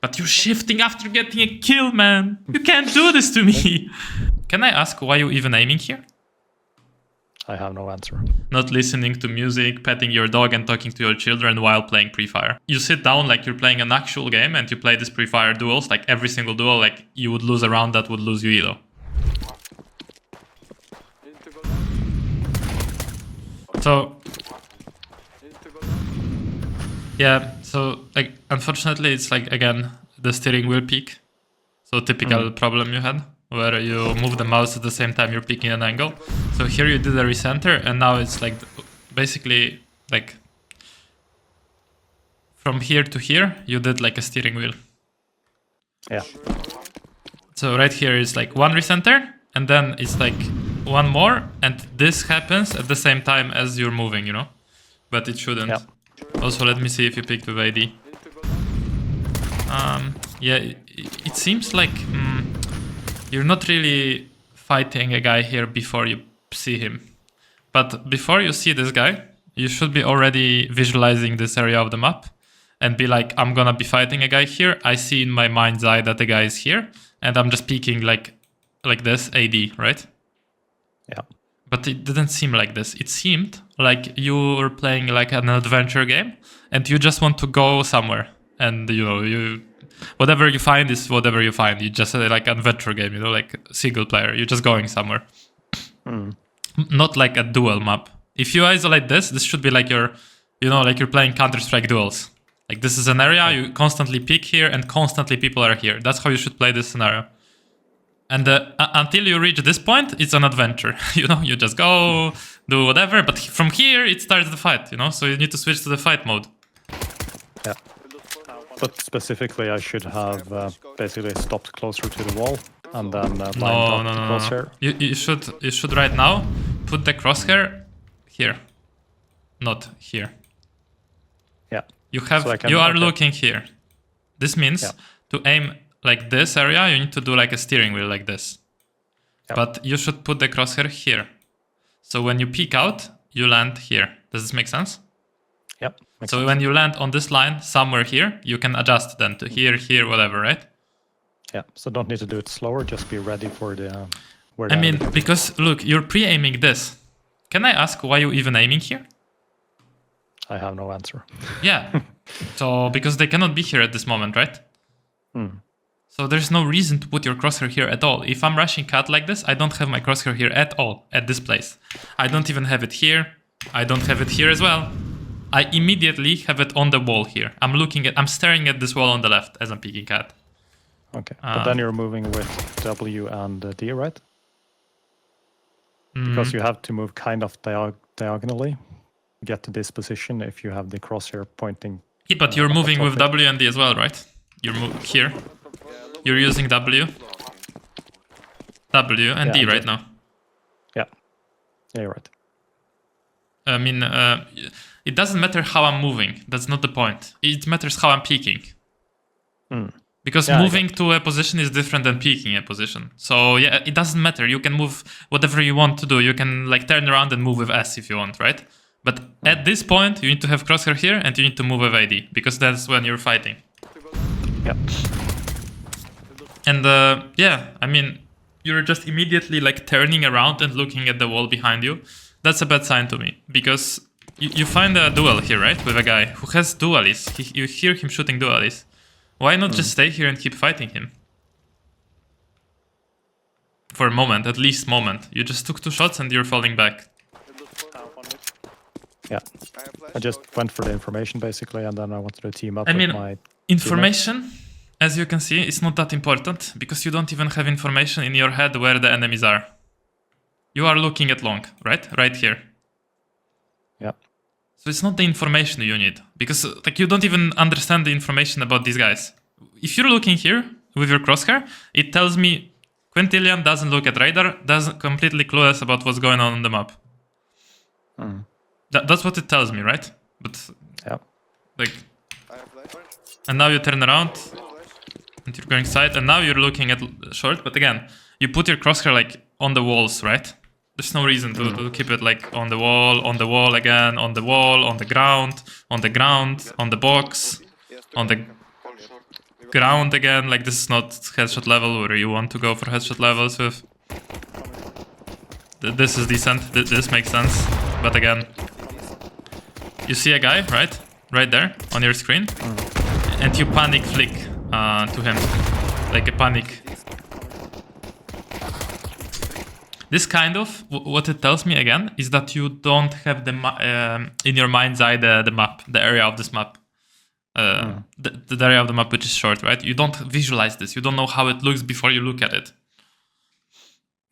But you're shifting after getting a kill, man. You can't do this to me. Can I ask why you even aiming here? I have no answer. Not listening to music, petting your dog and talking to your children while playing Pre-Fire. You sit down like you're playing an actual game and you play this Pre-Fire duels, like every single duel, like you would lose a round that would lose you elo. So, yeah, so like unfortunately it's like again the steering wheel peak. So typical problem you had where you move the mouse at the same time you're picking an angle. So here you did a recenter and now it's like basically like from here to here you did like a steering wheel. Yeah. So right here is like one recenter and then it's like one more and this happens at the same time as you're moving, you know? But it shouldn't. Yeah. Also, let me see if you picked with AD. Yeah, it seems like you're not really fighting a guy here before you see him. But before you see this guy, you should be already visualizing this area of the map and be like, I'm gonna be fighting a guy here. I see in my mind's eye that the guy is here and I'm just peeking like this, AD, right? Yeah. But it didn't seem like this. It seemed like you were playing like an adventure game and you just want to go somewhere. And, you know, whatever you find is whatever you find. You just like an adventure game, you know, like single player. You're just going somewhere. Not like a duel map. If you isolate this should be like your, you know, like you're playing Counter-Strike duels. Like this is an area, you constantly peek here and constantly people are here. That's how you should play this scenario. And until you reach this point, it's an adventure. You know, you just go, do whatever. But from here, it starts the fight, you know? So you need to switch to the fight mode. Yeah. But specifically, I should have basically stopped closer to the wall and then lined up the crosshair. You should right now put the crosshair here, not here. Yeah. You have you are looking here. This means to aim like this area, you need to do like a steering wheel like this. Yep. But you should put the crosshair here. So when you peek out, you land here. Does this make sense? Yep. So when you land on this line somewhere here, you can adjust then to here, here, whatever, right? Yeah. So don't need to do it slower. Just be ready for the. I mean, because look, you're pre-aiming this. Can I ask why you even aiming here? I have no answer. Yeah. So because they cannot be here at this moment, right? So there's no reason to put your crosshair here at all. If I'm rushing cat like this, I don't have my crosshair here at all, at this place. I don't even have it here. I don't have it here as well. I immediately have it on the wall here. I'm staring at this wall on the left as I'm peeking cat. Okay, but then you're moving with W and D, right? Because you have to move kind of diagonally, get to this position if you have the crosshair pointing. Yeah, but you're moving with W and D as well, right? You're here. You're using W and D right now. Yeah. Yeah, you're right. I mean, it doesn't matter how I'm moving. That's not the point. It matters how I'm peeking. Because moving to a position is different than peeking a position. So yeah, it doesn't matter. You can move whatever you want to do. You can like turn around and move with S if you want, right? But at this point, you need to have crosshair here and you need to move with AD because that's when you're fighting. Yeah. And yeah, I mean, you're just immediately like turning around and looking at the wall behind you. That's a bad sign to me because you find a duel here, right? With a guy who has dualies. You hear him shooting dualies. Why not just stay here and keep fighting him? For a moment, at least moment. You just took 2 shots and you're falling back. Yeah. I just went for the information basically and then I wanted to team up with my information, teammates. As you can see, is not that important because you don't even have information in your head where the enemies are. You are looking at long, right? Right here. Yeah. So it's not the information you need because like you don't even understand the information about these guys. If you're looking here with your crosshair, it tells me Quintillion doesn't look at radar, doesn't completely clueless about what's going on the map. That's what it tells me, right? But like, and now you turn around and you're going side, and now you're looking at short. But again, you put your crosshair like on the walls, right? There's no reason to keep it like on the wall again, on the wall, on the ground, on the box, on the... ground again. Like this is not headshot level where you want to go for headshot levels with. This is decent. This makes sense. But again, you see a guy, right? Right there on your screen. And you panic flick to him. Like a panic. This kind of, what it tells me again, is that you don't have the in your mind's eye the map, the area of this map. The area of the map which is short, right? You don't visualize this. You don't know how it looks before you look at it.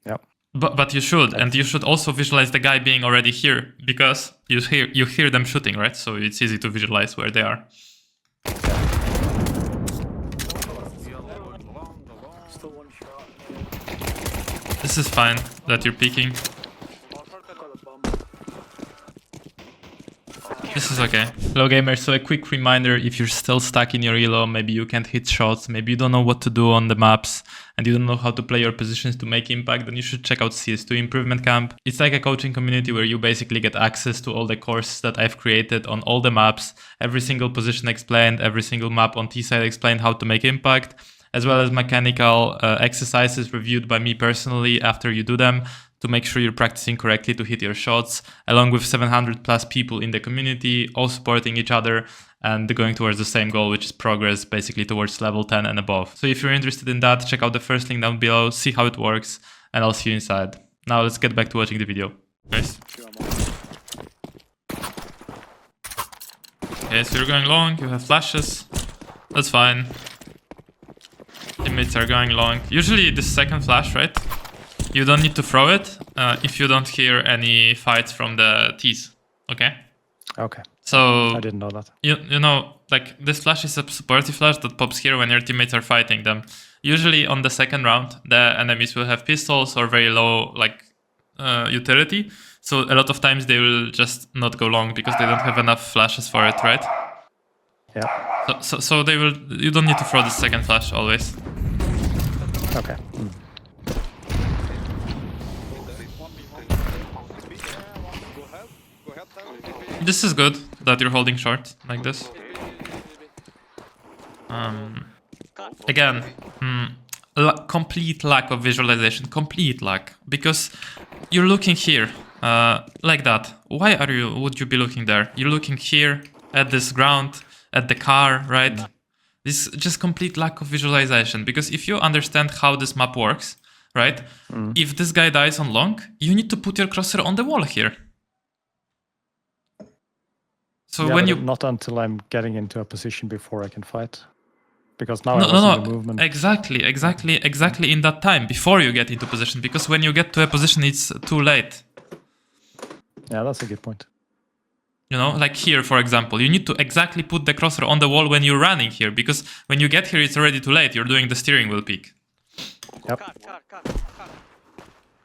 Yep. But you should, and you should also visualize the guy being already here, because you hear them shooting, right? So it's easy to visualize where they are. This is fine that you're peeking. This is okay. Hello gamers, so a quick reminder, if you're still stuck in your elo, maybe you can't hit shots, maybe you don't know what to do on the maps, and you don't know how to play your positions to make impact, then you should check out CS2 Improvement Camp. It's like a coaching community where you basically get access to all the courses that I've created on all the maps, every single position explained, every single map on T-side explained how to make impact, as well as mechanical exercises reviewed by me personally after you do them, to make sure you're practicing correctly to hit your shots, along with 700 plus people in the community, all supporting each other and going towards the same goal, which is progress, basically towards level 10 and above. So if you're interested in that, check out the first link down below, see how it works, and I'll see you inside. Now let's get back to watching the video. Nice. Okay, so you're going long, you have flashes, that's fine. Teammates are going long. Usually this second flash, right? You don't need to throw it if you don't hear any fights from the T's, okay? Okay. So I didn't know that. You know, like this flash is a supportive flash that pops here when your teammates are fighting them. Usually on the second round, the enemies will have pistols or very low like utility. So a lot of times they will just not go long because they don't have enough flashes for it, right? Yeah. So they will. You don't need to throw the second flash always. Okay. This is good that you're holding short like this. Again, complete lack of visualization, complete lack, because you're looking here like that. Why would you be looking there? You're looking here at this ground, at the car, right? This is just complete lack of visualization, because if you understand how this map works, right? If this guy dies on long, you need to put your crosshair on the wall here. So yeah, when you not until I'm getting into a position before I can fight, because now I was in the movement. Exactly in that time before you get into position, because when you get to a position it's too late. Yeah, that's a good point. You know, like here for example, you need to exactly put the crosshair on the wall when you're running here, because when you get here it's already too late. You're doing the steering wheel peek. Yep.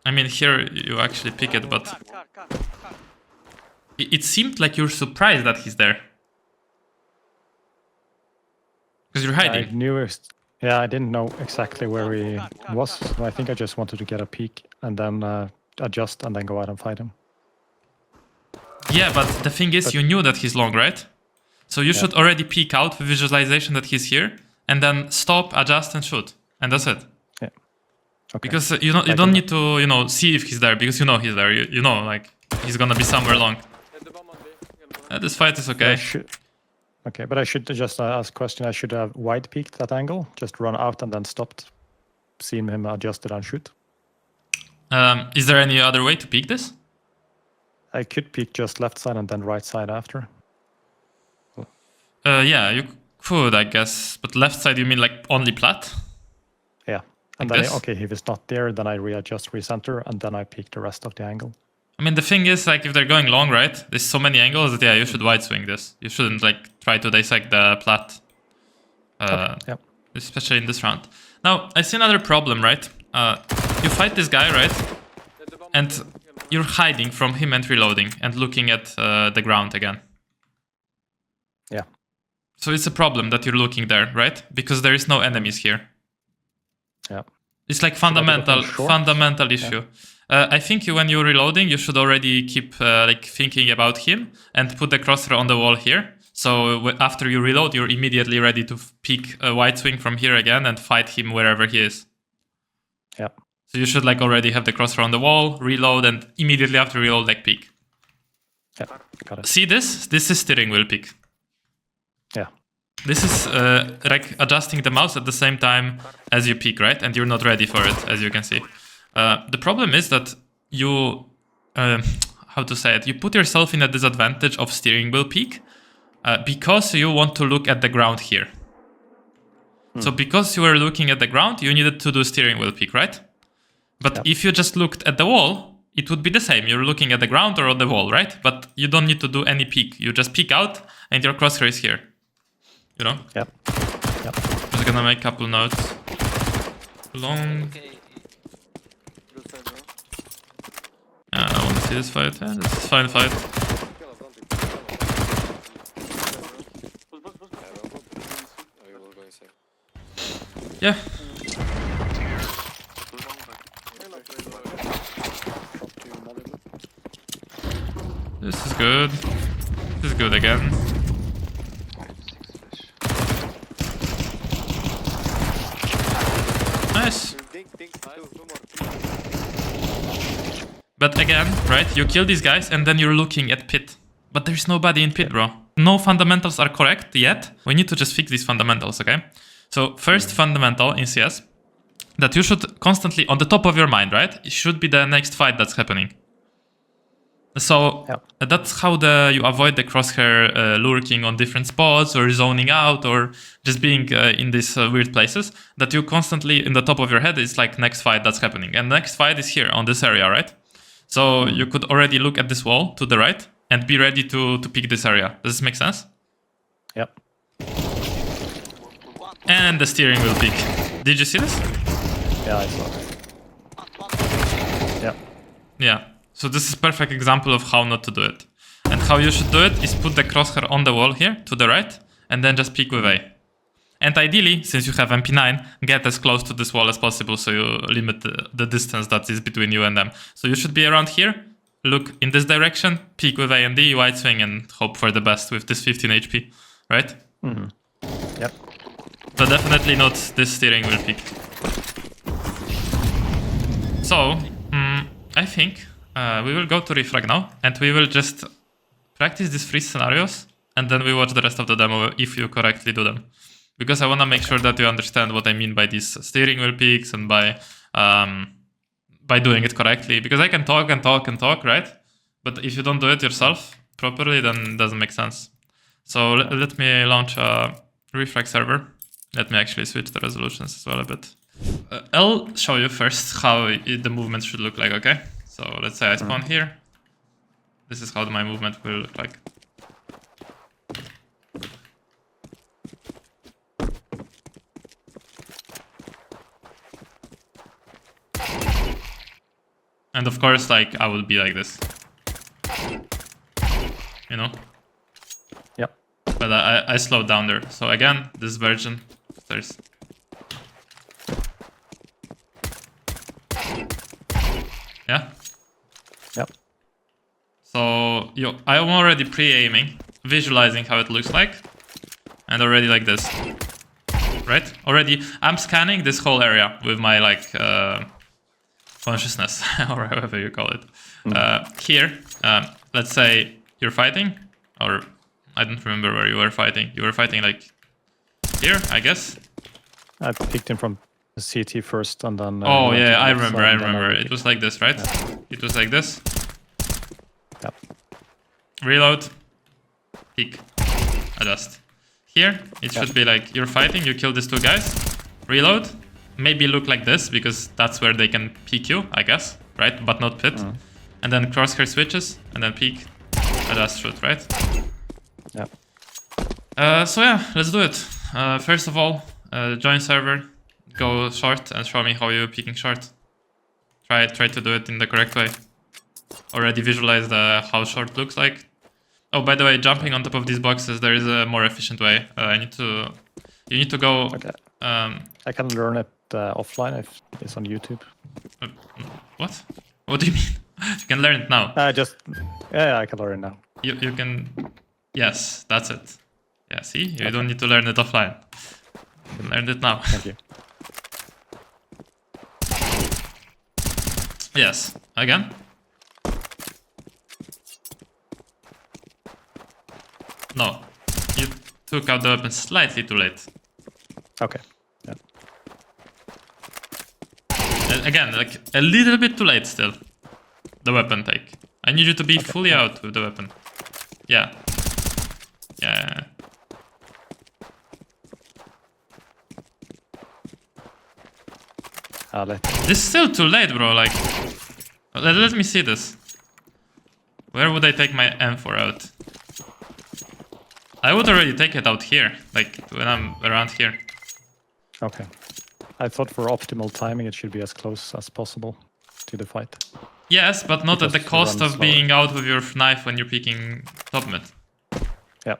I mean here you actually pick it, but it seemed like you're surprised that he's there. Because you're hiding. I knew it. Yeah, I didn't know exactly where he was. So I think I just wanted to get a peek and then adjust and then go out and fight him. Yeah, but the thing is, you knew that he's long, right? So you should already peek out with visualization that he's here, and then stop, adjust, and shoot, and that's it. Yeah. Okay. Because you don't need to see if he's there, because you know he's there. You know, like he's gonna be somewhere long. This fight is okay. Okay, but I should just ask a question. I should have wide peeked that angle, just run out and then stopped, seen him adjust it and shoot. Is there any other way to peek this? I could peek just left side and then right side after. Yeah, you could, I guess. But left side, you mean like only plat? Yeah. And then, okay, if it's not there, then I readjust, recenter, and then I peek the rest of the angle. I mean, the thing is, like, if they're going long, right? There's so many angles that, yeah, you should wide swing this. You shouldn't, like, try to dissect the plat. Yep. Especially in this round. Now, I see another problem, right? You fight this guy, right? And you're hiding from him and reloading and looking at the ground again. Yeah. So it's a problem that you're looking there, right? Because there is no enemies here. Yeah. It's like fundamental issue. Yeah. I think when you're reloading, you should already keep like thinking about him and put the crosshair on the wall here. So after you reload, you're immediately ready to pick a wide swing from here again and fight him wherever he is. Yeah. So you should like already have the crosshair on the wall, reload, and immediately after reload, like peek. Yeah, got it. See this? This is steering wheel peek. Yeah. This is like adjusting the mouse at the same time as you peek, right? And you're not ready for it, as you can see. The problem is that you, how to say it? You put yourself in a disadvantage of steering wheel peek because you want to look at the ground here. So because you were looking at the ground, you needed to do steering wheel peek, right? But if you just looked at the wall, it would be the same. You're looking at the ground or on the wall, right? But you don't need to do any peek. You just peek out and your crosshair is here. You know? Yep. Yep. Just gonna make a couple notes. Long. I wanna see this fight. Yeah, this is fine fight. Yeah. This is good. This is good again. Nice. But again, right, you kill these guys and then you're looking at pit. But there's nobody in pit, bro. No fundamentals are correct yet. We need to just fix these fundamentals, okay? So first fundamental in CS, that you should constantly, on the top of your mind, right? It should be the next fight that's happening. So that's how you avoid the crosshair lurking on different spots or zoning out or just being in these weird places. That you constantly, in the top of your head, is like next fight that's happening. And next fight is here on this area, right? So you could already look at this wall to the right and be ready to pick this area. Does this make sense? Yep. And the steering wheel peak. Did you see this? Yeah, I saw it. Yeah. Yeah. So this is a perfect example of how not to do it. And how you should do it is put the crosshair on the wall here to the right and then just peek with A. And ideally, since you have MP9, get as close to this wall as possible so you limit the distance that is between you and them. So you should be around here, look in this direction, peek with A and D, wide swing, and hope for the best with this 15 HP, right? Mm-hmm. Yep. But definitely not this steering wheel peek. So, I think we will go to Refrag now, and we will just practice these 3 scenarios, and then we watch the rest of the demo if you correctly do them. Because I want to make sure that you understand what I mean by these steering wheel peaks and by doing it correctly. Because I can talk and talk and talk, right? But if you don't do it yourself properly, then it doesn't make sense. So let me launch a Refrag server. Let me actually switch the resolutions as well a bit. I'll show you first how the movement should look like, okay? So let's say I spawn here. This is how my movement will look like. And of course, like, I will be like this. You know? Yep. But I slowed down there. So again, this version, there's... Yeah? Yep. So I'm already pre-aiming, visualizing how it looks like. And already like this. Right? Already, I'm scanning this whole area with my, like... consciousness, or however you call it. Here, let's say you're fighting, or I don't remember where you were fighting. You were fighting like here, I guess. I picked him from the CT first, and then. Oh yeah, I remember. It was like this, right? Yeah. It was like this. Yep. Reload. Peek. Adjust. Here, it should be like you're fighting. You kill these 2 guys. Reload. Maybe look like this, because that's where they can peek you, I guess, right? But not pit. And then crosshair switches, and then peek, adjust, shoot, right? Yeah. So yeah, let's do it. First of all, join server, go short, and show me how you're peeking short. Try to do it in the correct way. Already visualize how short looks like. Oh, by the way, jumping on top of these boxes, there is a more efficient way. You need to go... Okay. I can learn it offline if it's on YouTube. What? What do you mean? You can learn it now. Yeah, I can learn it now. You can... Yes, that's it. Yeah, see? You don't need to learn it offline. You can learn it now. Thank you. Yes. Again? No. You took out the weapon slightly too late. Okay. Yeah. Again, like a little bit too late still. The weapon take. I need you to be fully out with the weapon. Yeah. Yeah. This is still too late, bro. Like, let me see this. Where would I take my M4 out? I would already take it out here, like when I'm around here. Okay. I thought for optimal timing it should be as close as possible to the fight. Yes, but not Because at the cost of slower. being out with your knife when you're peeking top mid. Yeah.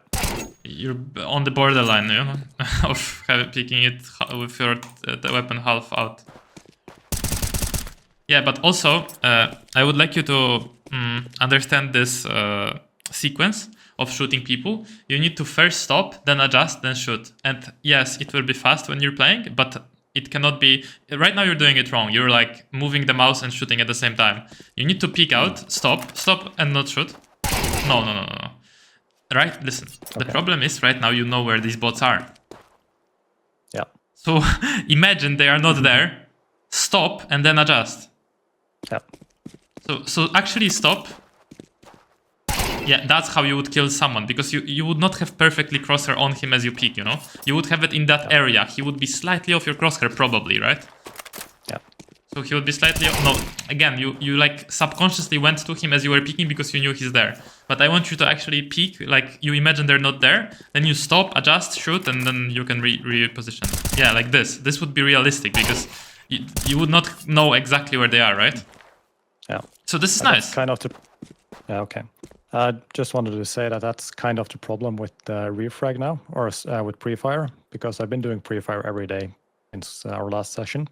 You're on the borderline, you know, of peeking it with your the weapon half out. Yeah, but also, I would like you to understand this sequence of shooting people. You need to first stop, then adjust, then shoot. And yes, it will be fast when you're playing, but it cannot be... Right now you're doing it wrong. You're like moving the mouse and shooting at the same time. You need to peek out, stop, and not shoot. No. Right, listen. The problem is right now you know where these bots are. Yeah. So imagine they are not there, stop, and then adjust. Yeah. So actually stop. Yeah, that's how you would kill someone, because you would not have perfectly crosshair on him as you peek, you know? You would have it in that area. He would be slightly off your crosshair probably, right? Yeah. So he would be slightly off. No, again, you like subconsciously went to him as you were peeking because you knew he's there. But I want you to actually peek, like you imagine they're not there, then you stop, adjust, shoot, and then you can reposition. Yeah, like this. This would be realistic because you would not know exactly where they are, right? Yeah. So this is nice. Kind of the... Yeah, okay. I just wanted to say that that's kind of the problem with Refrag now, or with pre-fire, because I've been doing pre-fire every day since our last session.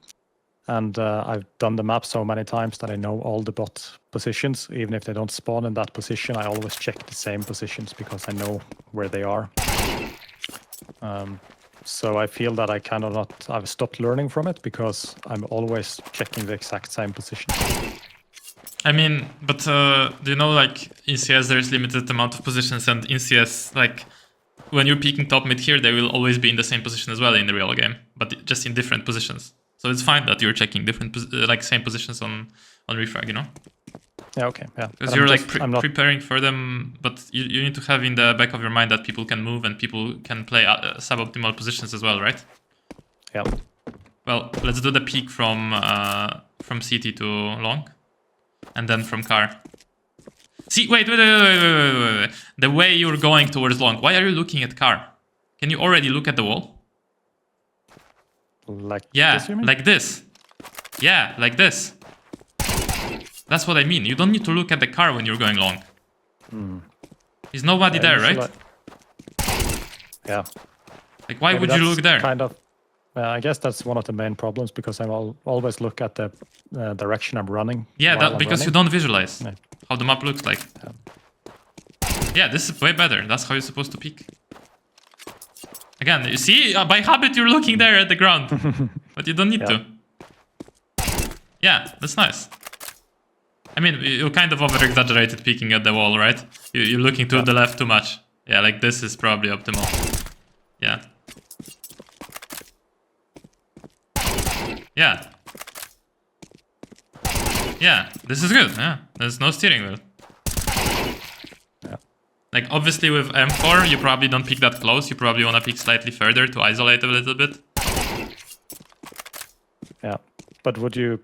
And I've done the map so many times that I know all the bot positions. Even if they don't spawn in that position, I always check the same positions because I know where they are. So I feel that I kind of not... I've stopped learning from it because I'm always checking the exact same position. I mean, but do you know, like, in CS there's limited amount of positions, and in CS, like, when you're peeking top mid here, they will always be in the same position as well in the real game, but just in different positions. So it's fine that you're checking different, like, same positions on Refrag, you know? Yeah, okay, yeah. Because you're, like, preparing for them, but you need to have in the back of your mind that people can move and people can play suboptimal positions as well, right? Yeah. Well, let's do the peek from CT to long. And then from car. See, wait. The way you're going towards long, why are you looking at car? Can you already look at the wall? Like this, you mean? Like this. Yeah, like this. That's what I mean. You don't need to look at the car when you're going long. There's nobody there, right? Yeah. Like, why would you look there? Kind of. I guess that's one of the main problems because I always look at the direction I'm running. Yeah, because you don't visualize how the map looks like. Yeah, this is way better. That's how you're supposed to peek. Again, you see, by habit you're looking there at the ground, but you don't need to. Yeah, that's nice. I mean, you kind of over-exaggerated peeking at the wall, right? You're looking to the left too much. Yeah, like this is probably optimal. Yeah. Yeah. Yeah, this is good. Yeah, there's no steering wheel. Yeah. Like, obviously with M4, you probably don't peek that close. You probably want to peek slightly further to isolate a little bit. Yeah, but would you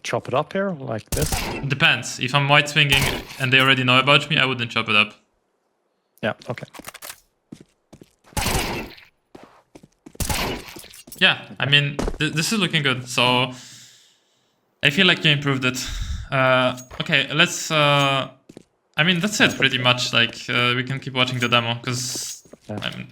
chop it up here like this? Depends. If I'm white swinging and they already know about me, I wouldn't chop it up. Yeah, okay. Yeah, I mean, this is looking good, so I feel like you improved it. Okay, let's... I mean, that's it pretty much. Like, we can keep watching the demo, because,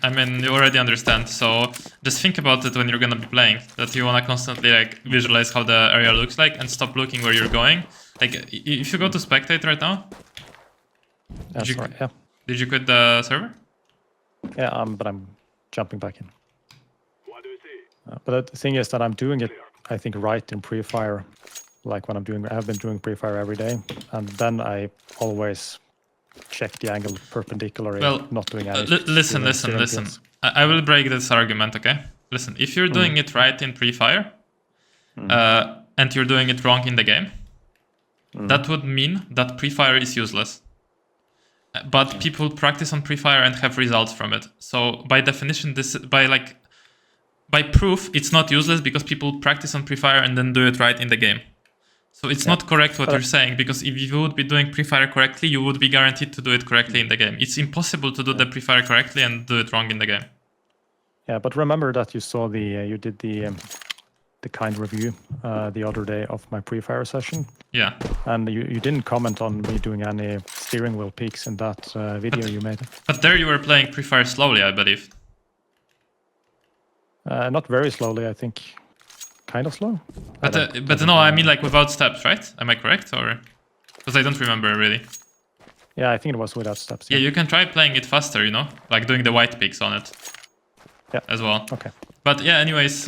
I mean, you already understand. So just think about it when you're gonna be playing, that you wanna constantly, like, visualize how the area looks like and stop looking where you're going. Like, if you go to spectate right now... Did you quit the server? Yeah, but I'm jumping back in. But the thing is that I'm doing it, I think, right in pre-fire. Like when I've been doing pre-fire every day, and then I always check the angle perpendicularly, Well, not doing any. listen. I will break this argument, okay? Listen, if you're doing it right in pre-fire, and you're doing it wrong in the game, that would mean that pre-fire is useless. But people practice on pre-fire and have results from it. So by definition, by proof, it's not useless because people practice on pre-fire and then do it right in the game. So it's not correct what you're saying, because if you would be doing pre-fire correctly, you would be guaranteed to do it correctly in the game. It's impossible to do the pre-fire correctly and do it wrong in the game. Yeah, but remember that you saw you did the kind review the other day of my pre-fire session. Yeah. And you didn't comment on me doing any steering wheel peaks in that video you made. But there you were playing pre-fire slowly, I believe. Not very slowly, I think. Kind of slow. But no, I mean like without steps, right? Am I correct? Or because I don't remember really. Yeah, I think it was without steps. Yeah, you can try playing it faster, you know, like doing the white peaks on it. Yeah. As well. Okay. But yeah, anyways,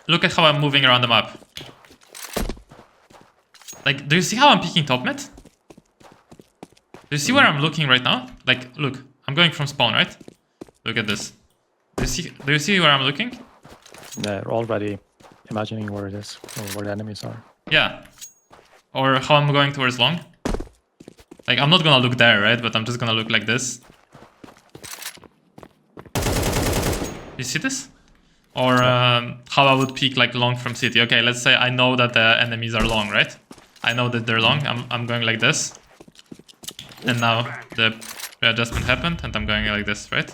look at how I'm moving around the map. Like, do you see how I'm peeking top mid? Do you see where I'm looking right now? Like, look, I'm going from spawn, right? Look at this. Do you see where I'm looking? They're already imagining where it is, or where the enemies are. Yeah. Or how I'm going towards long. Like, I'm not gonna look there, right? But I'm just gonna look like this. You see this? Or how I would peek like long from city. Okay, let's say I know that the enemies are long, right? I know that they're long. I'm going like this. And now the readjustment happened and I'm going like this, right?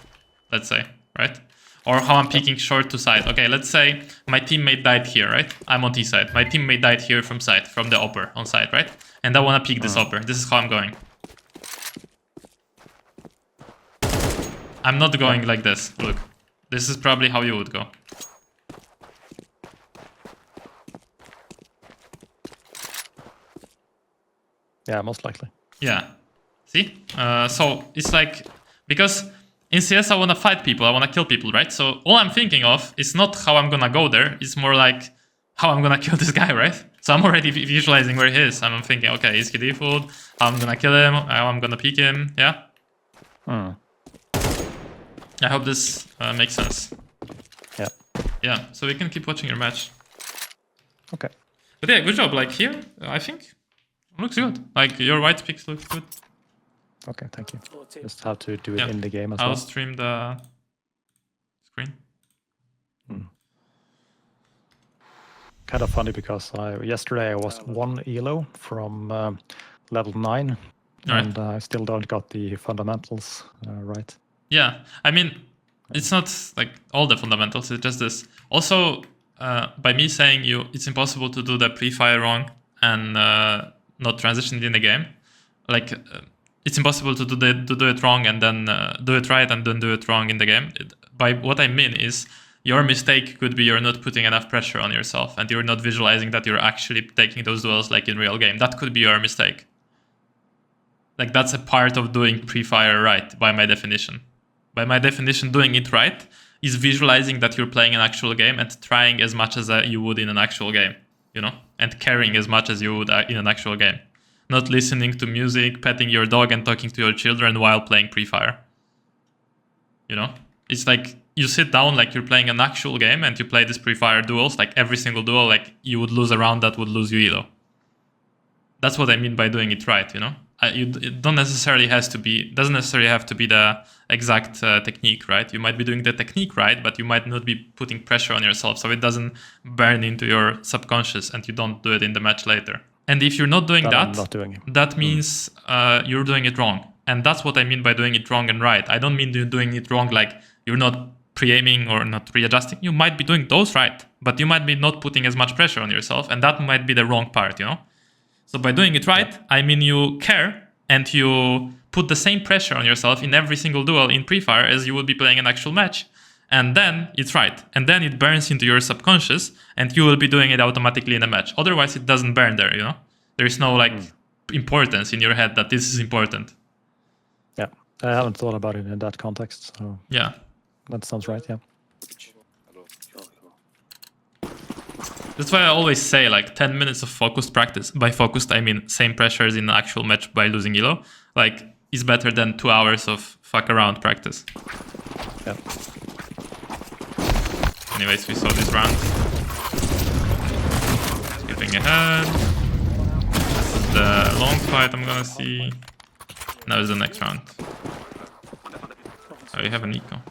Let's say, right? Or how I'm peeking short to side. Okay, let's say my teammate died here, right? I'm on T side. My teammate died here from side, from the upper on side, right? And I want to peek this upper. This is how I'm going. I'm not going like this. Look, this is probably how you would go. Yeah, most likely. Yeah. See? So it's like, because in CS I want to fight people, I want to kill people, right? So all I'm thinking of is not how I'm going to go there. It's more like how I'm going to kill this guy, right? So I'm already visualizing where he is. I'm thinking, okay, is he default? How I'm going to kill him? How I'm going to peek him? Yeah? I hope this makes sense. Yeah. Yeah, so we can keep watching your match. Okay. But yeah, good job. Like here, I think it looks good. Like your white picks look good. Okay, thank you. Just how to do it in the game as well. I'll stream the screen. Kind of funny because yesterday I was 1 elo from level 9, and I still don't got the fundamentals right. Yeah, I mean, it's not like all the fundamentals, it's just this. Also, by me saying it's impossible to do the pre-fire wrong and not transition in the game, like it's impossible to do it wrong and then do it right and then do it wrong in the game. By what I mean is, your mistake could be you're not putting enough pressure on yourself and you're not visualizing that you're actually taking those duels like in real game. That could be your mistake. Like that's a part of doing pre-fire right, by my definition. By my definition, doing it right is visualizing that you're playing an actual game and trying as much as you would in an actual game, you know, and caring as much as you would in an actual game. Not listening to music, petting your dog and talking to your children while playing pre-fire. You know, it's like you sit down like you're playing an actual game and you play these pre-fire duels, like every single duel, like you would lose a round that would lose you elo. That's what I mean by doing it right, you know. It doesn't necessarily have to be the exact technique, right? You might be doing the technique right, but you might not be putting pressure on yourself, so it doesn't burn into your subconscious and you don't do it in the match later. And if you're not doing that means you're doing it wrong. And that's what I mean by doing it wrong and right. I don't mean you're doing it wrong like you're not pre-aiming or not readjusting. You might be doing those right, but you might be not putting as much pressure on yourself, and that might be the wrong part, you know? So by doing it right, I mean you care and you put the same pressure on yourself in every single duel in pre-fire as you would be playing an actual match. And then it's right. And then it burns into your subconscious and you will be doing it automatically in a match. Otherwise, it doesn't burn there, you know? There is no like importance in your head that this is important. Yeah. I haven't thought about it in that context, so Yeah. that sounds right. Yeah. That's why I always say like 10 minutes of focused practice. By focused, I mean same pressures in the actual match by losing elo. Like, is better than 2 hours of fuck around practice. Yeah. Anyways, we saw this round. Skipping ahead. This is the long fight I'm gonna see. Now is the next round. Oh, you have an eco.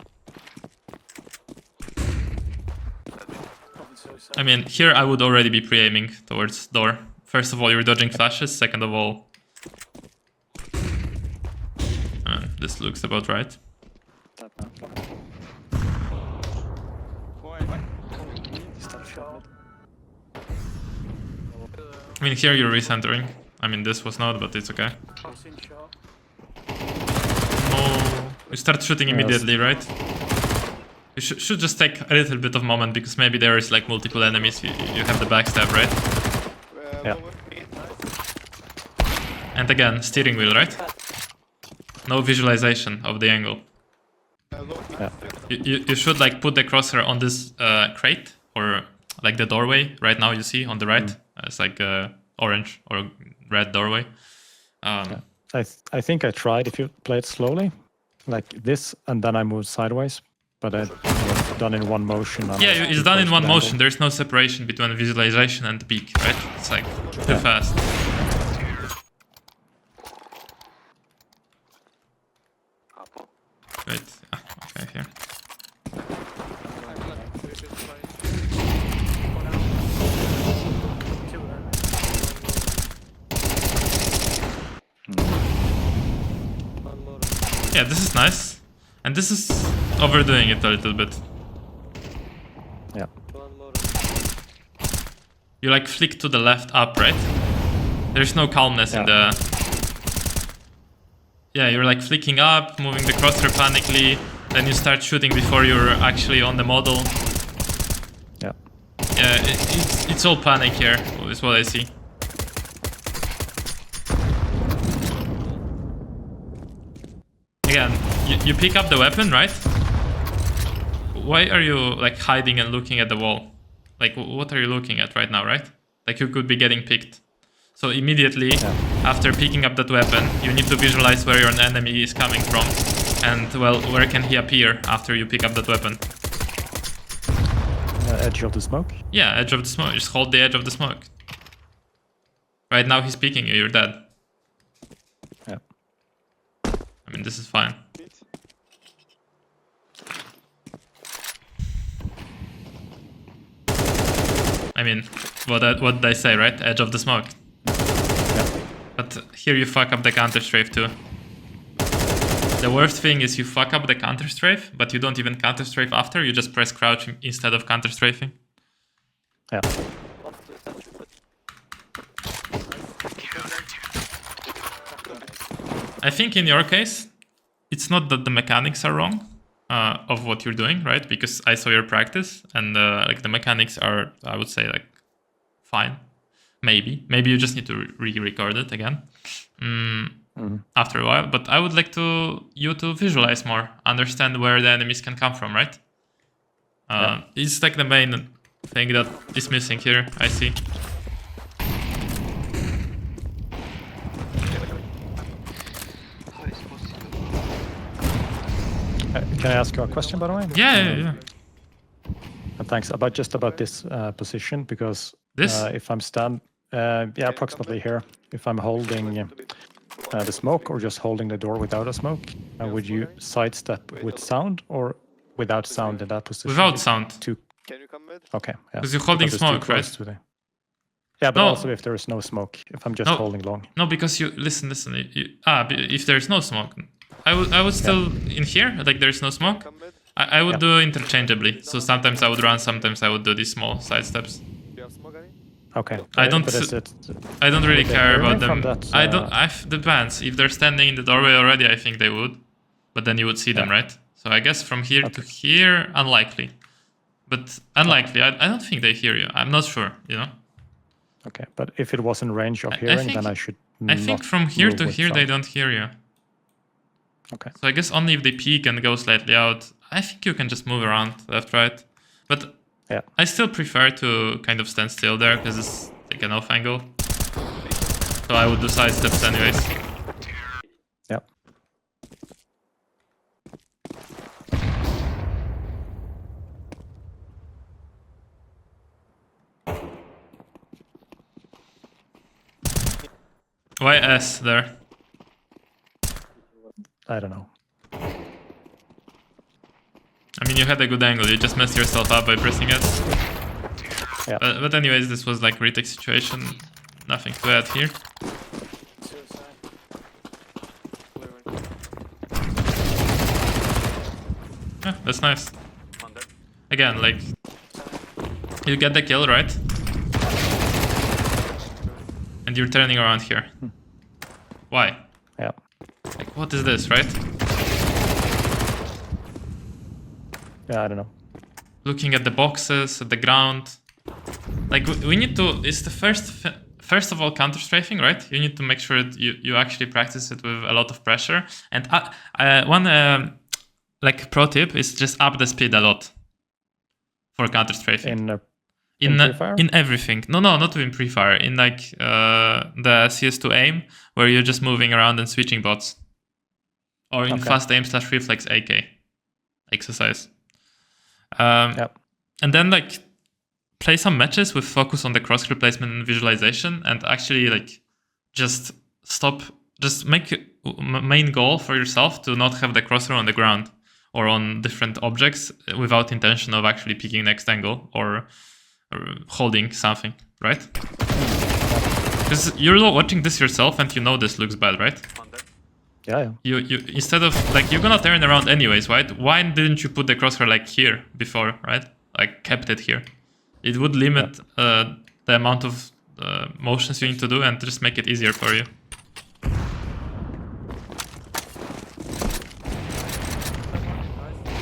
I mean, here I would already be pre-aiming towards door. First of all, you're dodging flashes. Second of all, this looks about right. I mean, here you're recentering. I mean, this was not, but it's okay. No, you start shooting immediately, right? You should just take a little bit of moment because maybe there is like multiple enemies. You have the backstab, right? Yeah. And again, steering wheel, right? No visualization of the angle. Yeah. You should like put the crosshair on this crate or like the doorway right now you see on the right. It's like orange or red doorway. Yeah. I think I tried if you play it slowly, like this, and then I moved sideways. But it's done in one motion. Yeah, it's done in one motion. There's no separation between visualization and the peak, right? It's like too fast. Wait, okay, here. Yeah, this is nice. And this is overdoing it a little bit. Yeah. You like flick to the left up, right? There's no calmness in the... Yeah, you're like flicking up, moving the crosshair panically, then you start shooting before you're actually on the model. Yeah. Yeah, it's all panic here, is what I see. Again, you pick up the weapon, right? Why are you like hiding and looking at the wall? Like, what are you looking at right now, right? Like, you could be getting picked. So immediately, after picking up that weapon, you need to visualize where your enemy is coming from. And, well, where can he appear after you pick up that weapon? Edge of the smoke? Yeah, edge of the smoke. Just hold the edge of the smoke. Right now he's picking you, you're dead. Yeah. I mean, this is fine. I mean, what did I say, right? Edge of the smoke. Yeah. But here you fuck up the counter strafe too. The worst thing is you fuck up the counter strafe, but you don't even counter strafe after. You just press crouch instead of counter strafing. Yeah. I think in your case, it's not that the mechanics are wrong of what you're doing, right? Because I saw your practice, and like the mechanics are, I would say, like fine. Maybe you just need to re-record it again after a while. But I would like you to visualize more, understand where the enemies can come from, right? It's like the main thing that is missing here. I see. Can I ask you a question, by the way? Yeah. And thanks. About this position, because This? if I'm approximately here. If I'm holding the smoke or just holding the door without a smoke, would you sidestep with sound or without sound in that position? Without sound. Can you come with? Okay. Yeah. Because you're holding smoke, right? Yeah, but No. also if there is no smoke, if I'm just holding long. No, because you listen. If there's no smoke, I would still in here. Like there's no smoke. I would do interchangeably. So sometimes I would run, sometimes I would do these small side steps. Do you have smoke, Gary? Okay. I don't really care about them. That, Depends. If they're standing in the doorway already, I think they would. But then you would see them, right? So I guess from here to here, unlikely. But unlikely. I don't think they hear you. I'm not sure, you know? Okay, but if it was in range of hearing, then I should I think from here to here, they don't hear you. Okay. So I guess only if they peek and go slightly out, I think you can just move around left, right. But Yeah. I still prefer to kind of stand still there because it's like an off angle. So I would do side steps anyways. Yeah. Why S there? I don't know. I mean, you had a good angle, you just messed yourself up by pressing S. Yeah. But anyways, this was like retake situation. Nothing to add here. Yeah, that's nice. Again, like, you get the kill, right? And you're turning around here. Why? Yeah. Like, what is this, right? Yeah, I don't know. Looking at the boxes, at the ground. Like, we need to... It's the first of all counter-strafing, right? You need to make sure that you actually practice it with a lot of pressure. And one like pro tip is just up the speed a lot for counter-strafing. In everything. No, not in pre-fire. In like the CS2 aim, where you're just moving around and switching bots. Or in fast aim / reflex AK exercise. And then like play some matches with focus on the crosshair placement and visualization, and actually like just make main goal for yourself to not have the crosshair on the ground or on different objects without intention of actually picking next angle or holding something, right? Because you're watching this yourself and you know this looks bad, right? Yeah. You instead of like you're gonna turn around anyways, right? Why didn't you put the crosshair like here before, right? Like kept it here. It would limit the amount of motions you need to do and just make it easier for you.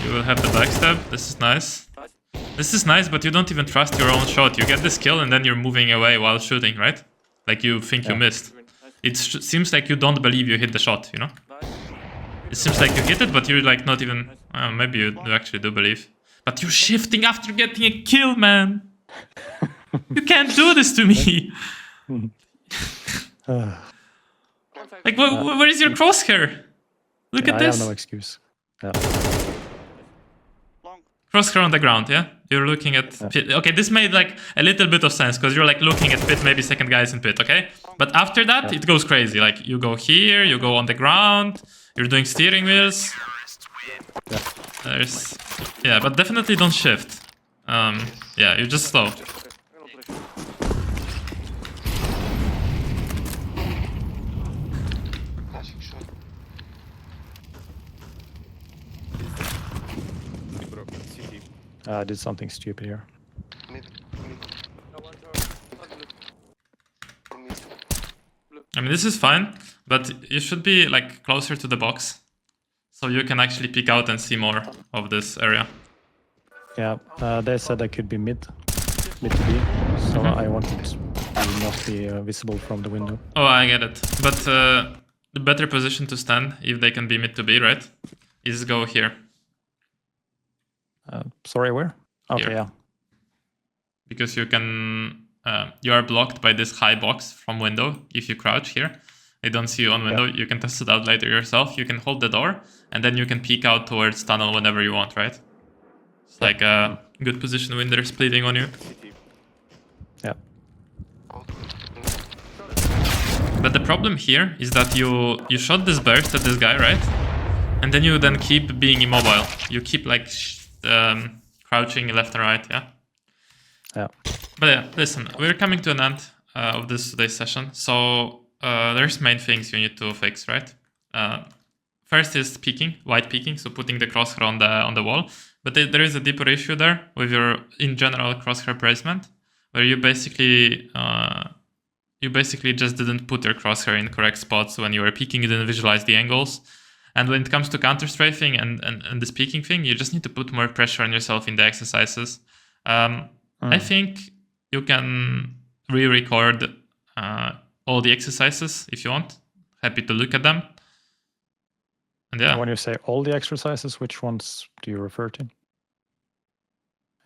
You will have the backstab. This is nice. This is nice, but you don't even trust your own shot. You get this kill and then you're moving away while shooting, right? Like you think you missed. It seems like you don't believe you hit the shot, you know? It seems like you hit it, but you're like not even... maybe you actually do believe. But you're shifting after getting a kill, man! You can't do this to me! Like, where is your crosshair? Look at this! I have no excuse. Yeah. Crosshair on the ground, yeah? You're looking at pit. Okay, this made like a little bit of sense because you're like looking at pit, maybe second guy is in pit, okay? But after that, it goes crazy. Like you go here, you go on the ground, you're doing steering wheels. Yeah, but definitely don't shift. Yeah, you're just slow. I did something stupid here. I mean, this is fine, but you should be like closer to the box, so you can actually peek out and see more of this area. Yeah, they said I could be mid to B, so I wanted to not be visible from the window. Oh, I get it. But the better position to stand, if they can be mid to B, right, is go here. Sorry, where? Okay, Here. yeah. Because you can... you are blocked by this high box from window if you crouch here. They don't see you on window. You can test it out later yourself. You can hold the door, and then you can peek out towards tunnel whenever you want, right? It's like a good position when they're splitting on you. Yeah. But the problem here is that you shot this burst at this guy, right? And then you keep being immobile. You keep like crouching left and right, yeah? Yeah. But yeah, listen, we're coming to an end of today's session. So there's main things you need to fix, right? First is peeking, wide peeking, so putting the crosshair on the wall. But there is a deeper issue there with your in general crosshair placement, where you basically just didn't put your crosshair in correct spots when you were peeking. You didn't visualize the angles. And when it comes to counter strafing and this peeking thing, you just need to put more pressure on yourself in the exercises. I think you can re-record all the exercises if you want. Happy to look at them. And yeah, When you say all the exercises, which ones do you refer to?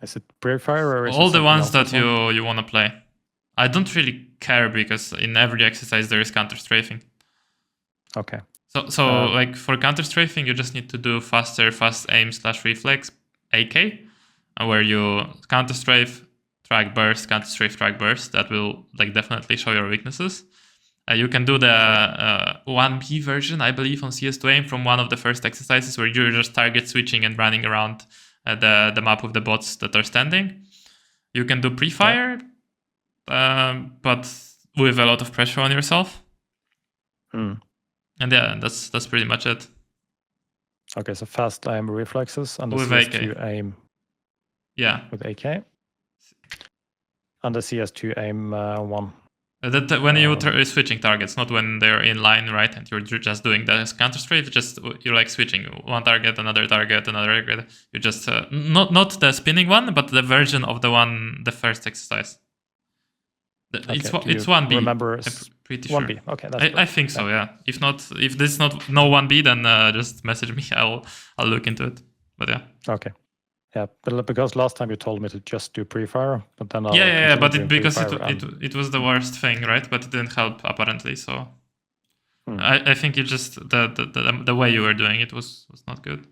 Is it pre-fire or is all it the ones something else that as well? you want to play. I don't really care because in every exercise there is counter strafing. Okay. So like for counter strafing, you just need to do fast aim / reflex AK, where you counter strafe, track burst, counter strafe, track burst. That will like definitely show your weaknesses. You can do the 1B version, I believe, on CS2 aim from one of the first exercises where you're just target switching and running around the map with the bots that are standing. You can do pre-fire, but with a lot of pressure on yourself. Hmm. And yeah, that's pretty much it. Okay, so fast aim reflexes and the With CS2 AK. aim Yeah. with AK. And the CS2 aim 1. That when you switching targets, not when they're in line, right? And you're just doing the counter strafe. Just you're like switching one target, another target, another target. You just not the spinning one, but the version of the first exercise. Okay. It's Do you 1B. remember I'm pretty sure. 1B. Okay, that's I think so. Yeah. If not, if this is not no 1B, then just message me. I'll look into it. But yeah. Okay. Yeah, but because last time you told me to just do pre-fire, but then I'll Yeah, but continue doing because pre-fire and- it was the worst thing, right? But it didn't help apparently. So I think you just the way you were doing it was not good.